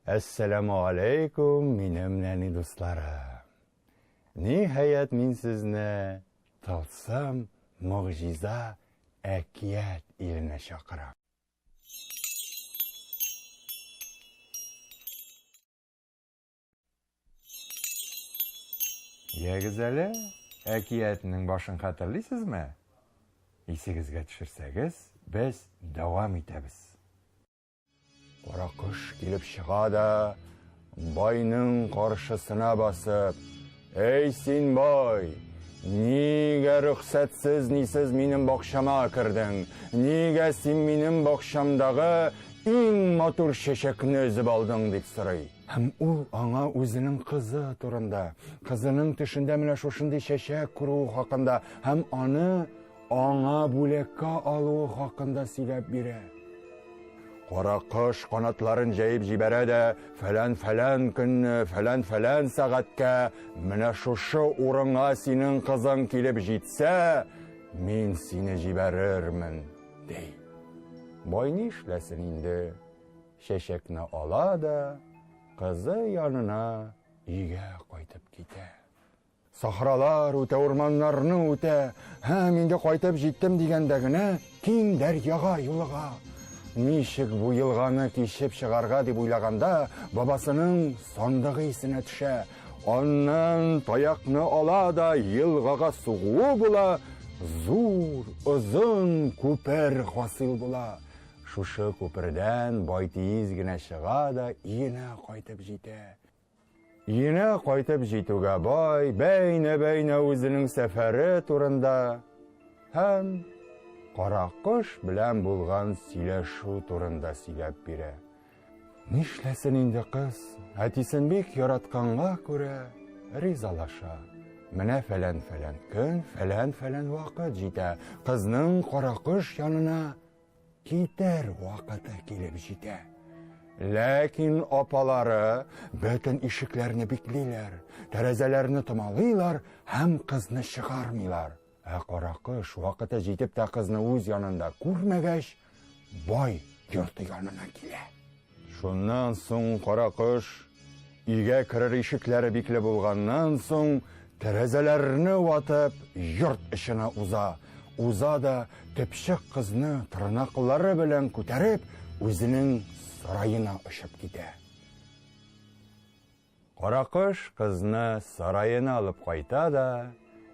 Assalamu alaikum, minем nani dostlarım. Nihayet min sizni tılsım, muciza, әкият iline şakıram. Егізәлі, әкиятінің башын қатырлайсызмы? Есігізге түшірсәгіз, біз давам етеміз. Қара құш келіп шығады, байның қаршысына басып, «Ей сен бай, неге рұқсатсыз несіз менің бақшама кірдің? Неге сен менің бақшамдағы ең матур шешекні үзіп алдың?» деп сұрай. Һәм ул аңа үзенең кызы турында, кызының төшендә менә шушындый шәшәк күрү хакында һәм аны аңа бүлеккә алу хакында сөйләп бирә. Кара кош канатларын җәеп җибәрә дә, фәлән көнне, фәлән сәгатькә менә шушы урынга синең кызың килеп җитсә, мин сине җибәрермен, ди. Бай ни эшләсен инде? Шәшәкне ала да кызы янына өйгә кайтып китә. Сахралар үтә, урманнарны үтә, һәм инде кайтып җиттем дигәндә генә киң дәрьяга юлыга. Ничек бу елганы кичеп чыгарга дип уйлаганда, бабасының сандыгы исенә төшә. Аннан таякны ала да елгага сугу була, зур, озын күпер хасил була. Шушы күпердән бай тиз генә чыга да өенә кайтып җитә. Өенә кайтып җитүгә бай бәйнә үзенең сәфәре турында һәм кара кош белән булган сөйләшү турында сөйләп бирә. Нишләсен инде кыз? Әтисен бик яратканга күрә ризалаша. Менә фәлән көн, фәлән вакыт җитә. Кызның кара кош янына китер вакыты килеп җитә. Ләкин апалары бөтен ишекләрне биклиләр, тәрәзәләрне томалыйлар һәм кызны чыгармыйлар. Кара кош вакыты җитеп тә кызны үз янында күрмәгәч, бай йорты янына килә. Шуннан соң кара кош өйгә керер ишекләре бикле булганнан соң тәрәзәләрне ватып йорт эченә уза. Уза да төпчек кызны тырнаклары белән күтәреп үзенең сарайына очып китә. Кара кош кызны сарайына алып кайта да,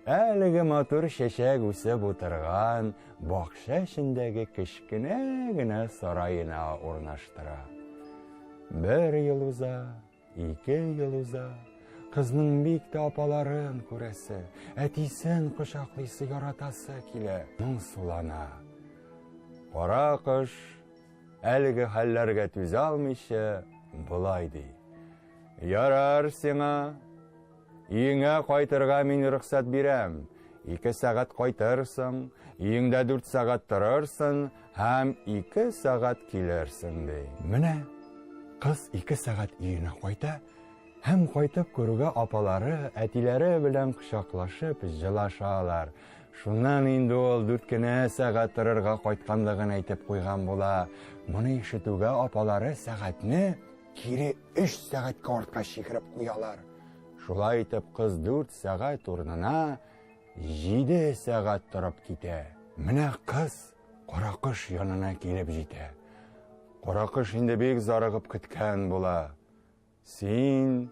әлеге матур шәшәк үсеп утырган бакча эчендәге кечкенә генә сарайына урнаштыра. Бер ел уза, 2 ел уза. Кызның бик тә апаларын күрәсе, әтисен кочаклыйсы яратасы килә. Моңсулана. Кара кош әлеге хәлләргә түзә алмыйча булай ди. Ярар сиңа, өеңә кайтырга мин рөхсәт бирәм. 2 сәгать кайтырсың, өеңдә 4 сәгать торырсың һәм 2 сәгать килерсең ди. Менә кыз 2 сәгать өенә кайта. Һәм кайтып күрүгә апалары, әтиләре белән кочаклашып җылашалар. Шуннан инде ул 4 кенә сәгать торырга кайтканлыгын әйтеп куйган була. Моны ишетүгә апалары сәгатьне кире 3 сәгатькә артка чигереп куялар. Шулай итеп кыз 4 сәгать урынына 7 сәгать торып китә. Менә кыз кара кош янына килеп җитә. Кара кош инде бик зарыгып көткән була. Син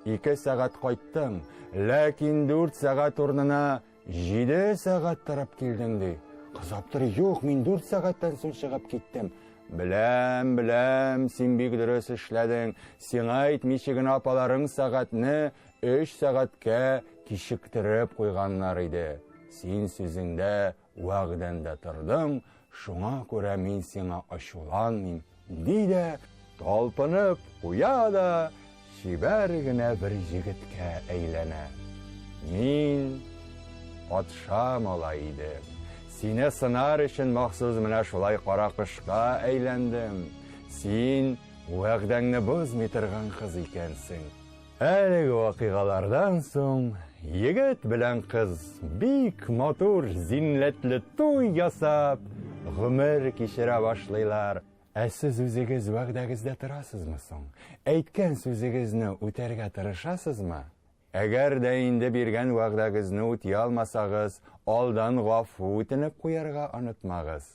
2 сәгать кайттың, ләкин 4 сәгать урынына 7 сәгать торып килдең ди. Кыз аптырый, юк, мин 4 сәгатьтән соң чыгып киттем. Беләм, син бик дөрес эшләдең. Сиңа әйтмичә генә апаларың сәгатьне 3 сәгатькә кичектереп куйганнар иде. Син сүзеңдә, вәгъдәңдә тордың, шуңа күрә мин сиңа ачуланмыйм, ди дә талпынып куя да чибәр генә бер җегеткә әйләнә. Мин патша малай идем. Сине сынар өчен махсус менә шулай кара кошка әйләндем. Син вәгъдәңне бозмый торган кыз икәнсең. Әлеге вакыйгалардан соң егет белән кыз бик матур, зиннәтле туй ясап, гомер кичерә башлыйлар. Сез үзегез вәгъдәгездә торасызмы соң? Әйткән сүзегезне үтәргә тырышасызмы? Әгәр дә инде биргән вәгъдәгезне үти алмасагыз, алдан гафу үтенеп куярга онытмагыз.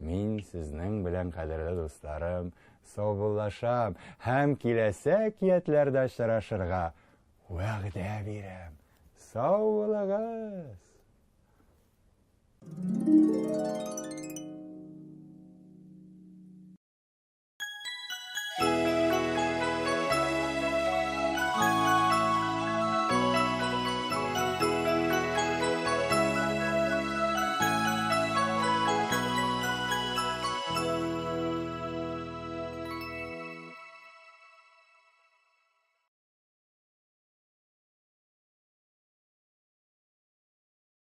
Мин сезнең белән, кадерле дусларым, саубуллашам һәм киләсе киятләрдә очрашырга вәгъдә бирәм. Сау булыгыз!